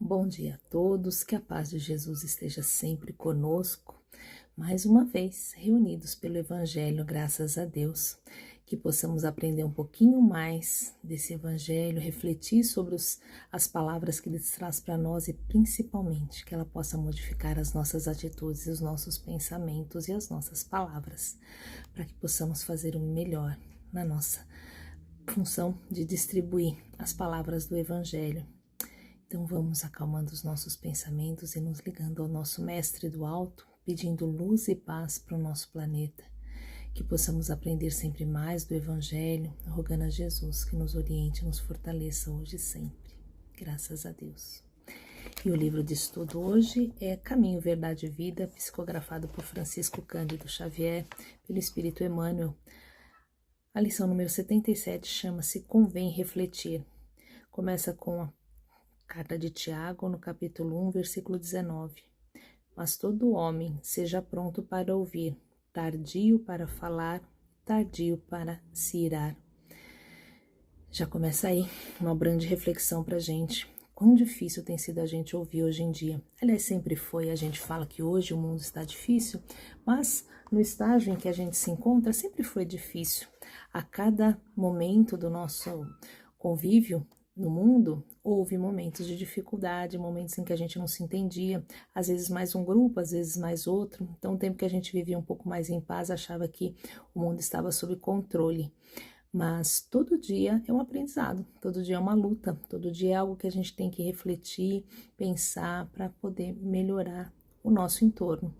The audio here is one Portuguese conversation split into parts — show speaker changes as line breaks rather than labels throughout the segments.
Bom dia a todos, que a paz de Jesus esteja sempre conosco. Mais uma vez, reunidos pelo Evangelho, graças a Deus, que possamos aprender um pouquinho mais desse Evangelho, refletir sobre as palavras que ele traz para nós e principalmente que ela possa modificar as nossas atitudes, os nossos pensamentos e as nossas palavras, para que possamos fazer o melhor na nossa função de distribuir as palavras do Evangelho. Então vamos acalmando os nossos pensamentos e nos ligando ao nosso Mestre do Alto, pedindo luz e paz para o nosso planeta, que possamos aprender sempre mais do Evangelho, rogando a Jesus que nos oriente e nos fortaleça hoje e sempre. Graças a Deus. E o livro de estudo hoje é Caminho, Verdade e Vida, psicografado por Francisco Cândido Xavier, pelo Espírito Emmanuel. A lição número 77 chama-se Convém Refletir. Começa com a Carta de Tiago, no capítulo 1, versículo 19. Mas todo homem seja pronto para ouvir, tardio para falar, tardio para se irar. Já começa aí uma grande reflexão para a gente. Quão difícil tem sido a gente ouvir hoje em dia. Aliás, sempre foi. A gente fala que hoje o mundo está difícil, mas no estágio em que a gente se encontra, sempre foi difícil. A cada momento do nosso convívio no mundo, houve momentos de dificuldade, momentos em que a gente não se entendia, às vezes mais um grupo, às vezes mais outro. Então, o tempo que a gente vivia um pouco mais em paz, achava que o mundo estava sob controle. Mas todo dia é um aprendizado, todo dia é uma luta, todo dia é algo que a gente tem que refletir, pensar para poder melhorar o nosso entorno.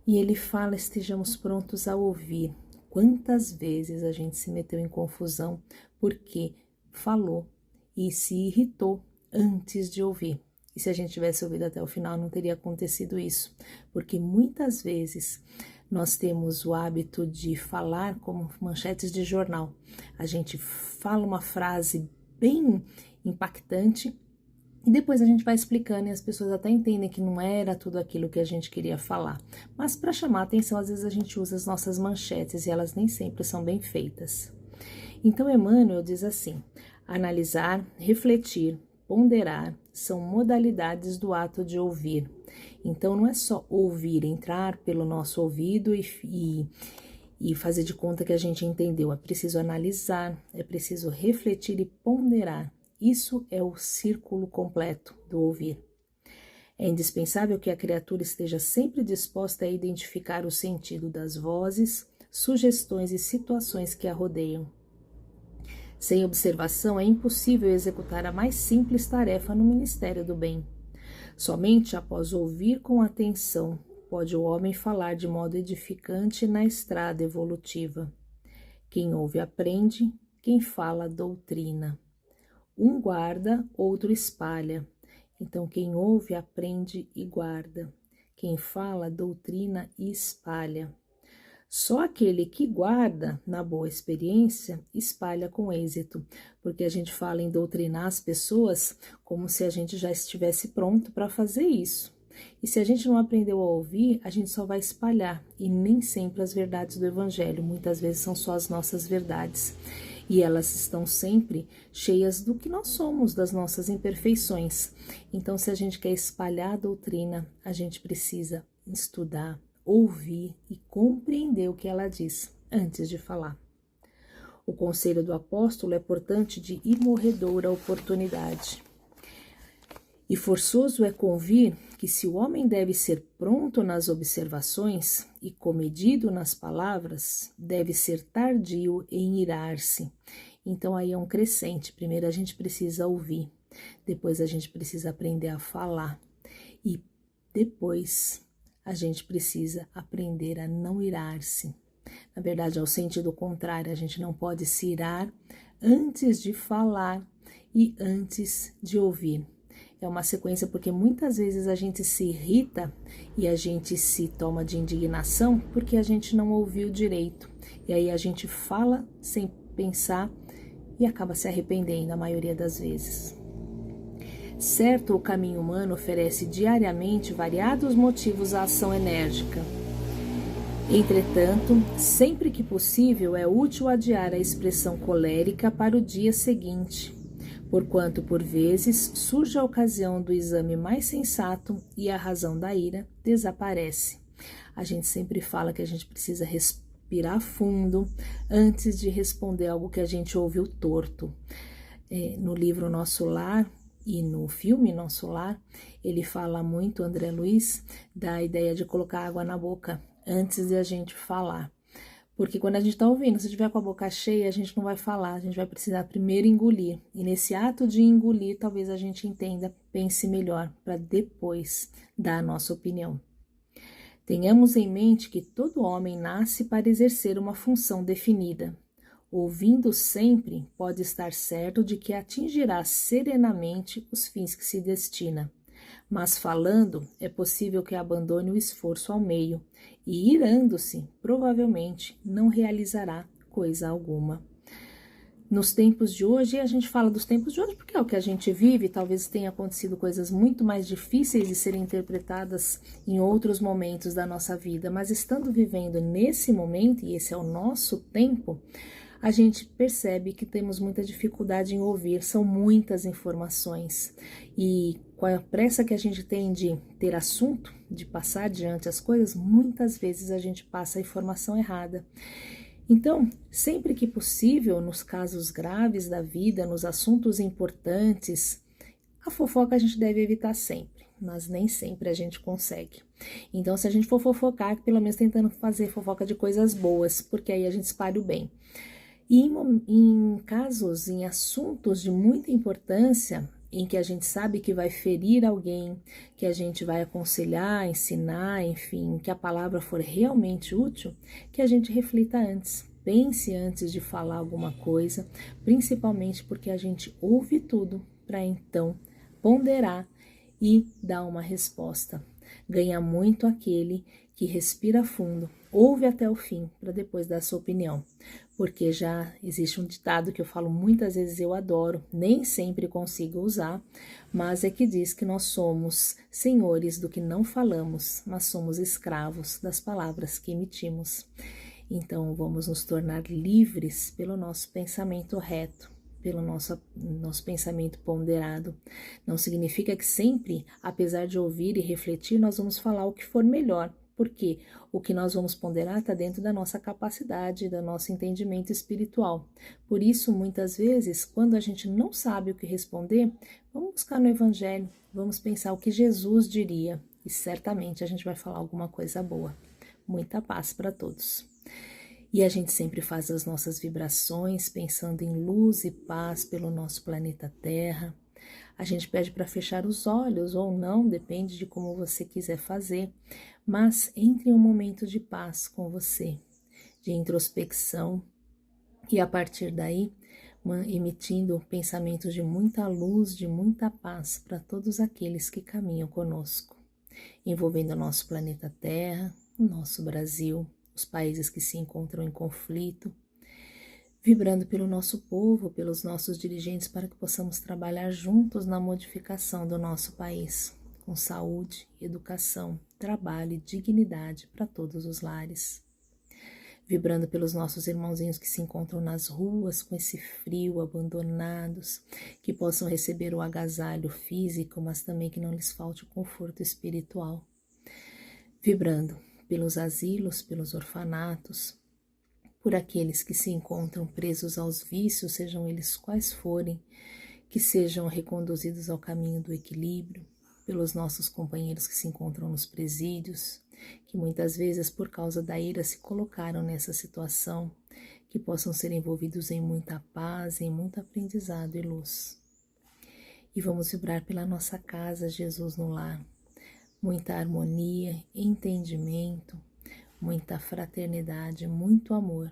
E ele fala, estejamos prontos a ouvir. Quantas vezes a gente se meteu em confusão porque falou e se irritou antes de ouvir. E se a gente tivesse ouvido até o final, não teria acontecido isso. Porque muitas vezes nós temos o hábito de falar como manchetes de jornal. A gente fala uma frase bem impactante e depois a gente vai explicando e as pessoas até entendem que não era tudo aquilo que a gente queria falar. Mas para chamar a atenção, às vezes a gente usa as nossas manchetes e elas nem sempre são bem feitas. Então, Emmanuel diz assim: analisar, refletir, ponderar são modalidades do ato de ouvir. Então, não é só ouvir, entrar pelo nosso ouvido e fazer de conta que a gente entendeu. É preciso analisar, é preciso refletir e ponderar. Isso é o círculo completo do ouvir. É indispensável que a criatura esteja sempre disposta a identificar o sentido das vozes, sugestões e situações que a rodeiam. Sem observação, é impossível executar a mais simples tarefa no ministério do bem. Somente após ouvir com atenção pode o homem falar de modo edificante na estrada evolutiva. Quem ouve aprende, quem fala doutrina. Um guarda, outro espalha. Então quem ouve aprende e guarda. Quem fala doutrina e espalha. Só aquele que guarda, na boa experiência, espalha com êxito, porque a gente fala em doutrinar as pessoas como se a gente já estivesse pronto para fazer isso. E se a gente não aprendeu a ouvir, a gente só vai espalhar, e nem sempre as verdades do Evangelho, muitas vezes são só as nossas verdades. E elas estão sempre cheias do que nós somos, das nossas imperfeições. Então, se a gente quer espalhar a doutrina, a gente precisa estudar, ouvir e compreender o que ela diz antes de falar. O conselho do apóstolo é, portanto, de imorredoura oportunidade. E forçoso é convir que se o homem deve ser pronto nas observações e comedido nas palavras, deve ser tardio em irar-se. Então aí é um crescente. Primeiro a gente precisa ouvir, depois a gente precisa aprender a falar e depois a gente precisa aprender a não irar-se. Na verdade, é o sentido contrário, a gente não pode se irar antes de falar e antes de ouvir. É uma sequência porque muitas vezes a gente se irrita e a gente se toma de indignação porque a gente não ouviu direito. E aí a gente fala sem pensar e acaba se arrependendo a maioria das vezes. Certo, o caminho humano oferece diariamente variados motivos à ação enérgica. Entretanto, sempre que possível, é útil adiar a expressão colérica para o dia seguinte, porquanto por vezes surge a ocasião do exame mais sensato e a razão da ira desaparece. A gente sempre fala que a gente precisa respirar fundo antes de responder algo que a gente ouviu torto. No livro Nosso Lar e no filme Nosso Lar, ele fala muito, André Luiz, da ideia de colocar água na boca antes de a gente falar. Porque quando a gente está ouvindo, se tiver com a boca cheia, a gente não vai falar, a gente vai precisar primeiro engolir. E nesse ato de engolir, talvez a gente entenda, pense melhor, para depois dar a nossa opinião. Tenhamos em mente que todo homem nasce para exercer uma função definida. Ouvindo sempre, pode estar certo de que atingirá serenamente os fins que se destina. Mas falando, é possível que abandone o esforço ao meio, e irando-se, provavelmente, não realizará coisa alguma. Nos tempos de hoje, a gente fala dos tempos de hoje porque é o que a gente vive, talvez tenha acontecido coisas muito mais difíceis de serem interpretadas em outros momentos da nossa vida, mas estando vivendo nesse momento, e esse é o nosso tempo, a gente percebe que temos muita dificuldade em ouvir, são muitas informações. E com a pressa que a gente tem de ter assunto, de passar adiante as coisas, muitas vezes a gente passa a informação errada. Então, sempre que possível, nos casos graves da vida, nos assuntos importantes, a fofoca a gente deve evitar sempre, mas nem sempre a gente consegue. Então, se a gente for fofocar, pelo menos tentando fazer fofoca de coisas boas, porque aí a gente espalha o bem. E em casos, em assuntos de muita importância, em que a gente sabe que vai ferir alguém, que a gente vai aconselhar, ensinar, enfim, que a palavra for realmente útil, que a gente reflita antes, pense antes de falar alguma coisa, principalmente porque a gente ouve tudo para então ponderar e dar uma resposta. Ganha muito aquele que respira fundo, ouve até o fim para depois dar sua opinião. Porque já existe um ditado que eu falo muitas vezes, eu adoro, nem sempre consigo usar, mas é que diz que nós somos senhores do que não falamos, mas somos escravos das palavras que emitimos. Então vamos nos tornar livres pelo nosso pensamento reto, pelo nosso pensamento ponderado. Não significa que sempre, apesar de ouvir e refletir, nós vamos falar o que for melhor, porque o que nós vamos ponderar está dentro da nossa capacidade, do nosso entendimento espiritual. Por isso, muitas vezes, quando a gente não sabe o que responder, vamos buscar no Evangelho, vamos pensar o que Jesus diria, e certamente a gente vai falar alguma coisa boa. Muita paz para todos. E a gente sempre faz as nossas vibrações pensando em luz e paz pelo nosso planeta Terra. A gente pede para fechar os olhos ou não, depende de como você quiser fazer, mas entre em um momento de paz com você, de introspecção, e a partir daí, emitindo pensamentos de muita luz, de muita paz para todos aqueles que caminham conosco, envolvendo o nosso planeta Terra, o nosso Brasil, os países que se encontram em conflito, vibrando pelo nosso povo, pelos nossos dirigentes, para que possamos trabalhar juntos na modificação do nosso país, com saúde, educação, trabalho e dignidade para todos os lares. Vibrando pelos nossos irmãozinhos que se encontram nas ruas com esse frio, abandonados, que possam receber o agasalho físico, mas também que não lhes falte o conforto espiritual. Vibrando pelos asilos, pelos orfanatos, por aqueles que se encontram presos aos vícios, sejam eles quais forem, que sejam reconduzidos ao caminho do equilíbrio, pelos nossos companheiros que se encontram nos presídios, que muitas vezes por causa da ira se colocaram nessa situação, que possam ser envolvidos em muita paz, em muito aprendizado e luz. E vamos vibrar pela nossa casa, Jesus no lar, muita harmonia, entendimento, muita fraternidade, muito amor,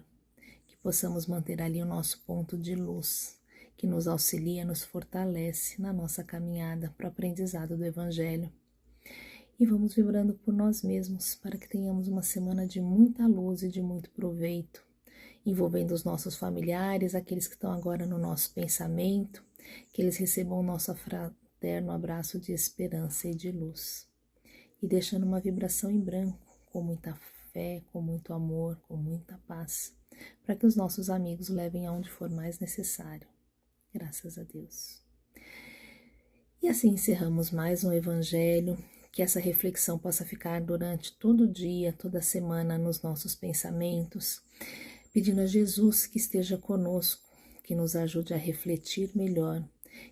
que possamos manter ali o nosso ponto de luz, que nos auxilia, nos fortalece na nossa caminhada para o aprendizado do Evangelho. E vamos vibrando por nós mesmos, para que tenhamos uma semana de muita luz e de muito proveito, envolvendo os nossos familiares, aqueles que estão agora no nosso pensamento, que eles recebam o nosso fraterno abraço de esperança e de luz. E deixando uma vibração em branco, com muita fé, com muito amor, com muita paz, para que os nossos amigos levem aonde for mais necessário. Graças a Deus. E assim encerramos mais um Evangelho, que essa reflexão possa ficar durante todo o dia, toda a semana nos nossos pensamentos, pedindo a Jesus que esteja conosco, que nos ajude a refletir melhor,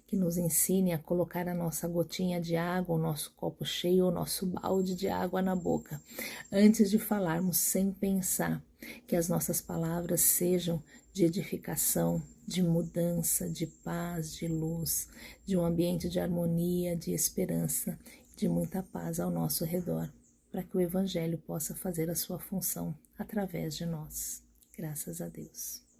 que nos ensine a colocar a nossa gotinha de água, o nosso copo cheio, o nosso balde de água na boca, antes de falarmos sem pensar, que as nossas palavras sejam de edificação, de mudança, de paz, de luz, de um ambiente de harmonia, de esperança, de muita paz ao nosso redor, para que o Evangelho possa fazer a sua função através de nós. Graças a Deus.